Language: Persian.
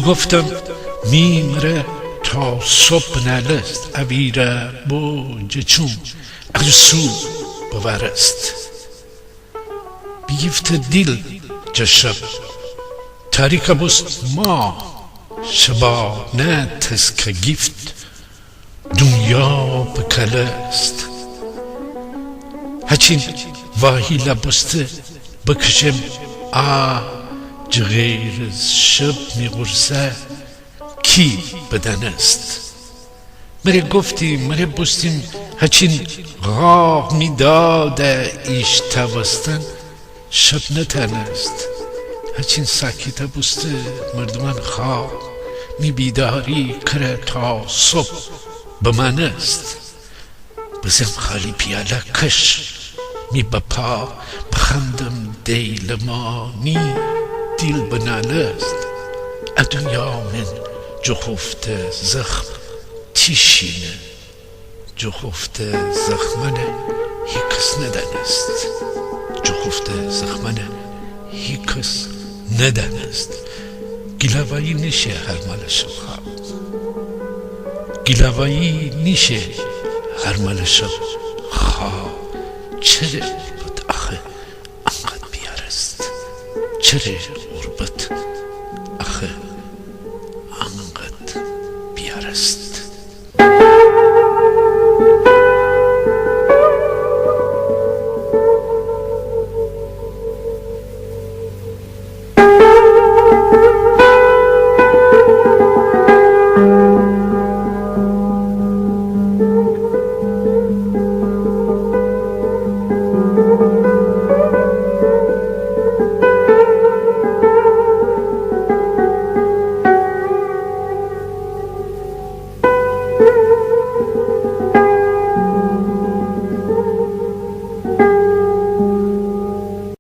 گفتم میمره تا صبح نلست اویره بوجه چون اغسو بورست بیگفت دیل جشب تاریک بست ما شبا نه تسک گفت دنیا بکلست هچین واهی لبسته بکشم غیر از شب میغرسه کی بدنست مره گفتیم مره بستیم هچین غاق میداده ایش توستن شب نتنست هچین ساکیته بسته مردمان خواب می بیداری کره تا صبح بمانست بزم خالی پیاله کش می بپا بخندم دیل ما نی دیل بنالست ادنیا من جخفت زخم تیشینه جخفت زخمنه هیکس ندنست جخفت زخمنه هیکس ندنست گلاوایی نشه هر مال شب خواب گلاوایی نیشه هر مال شب خواب چرا بود آخه انقدر بیارست چرا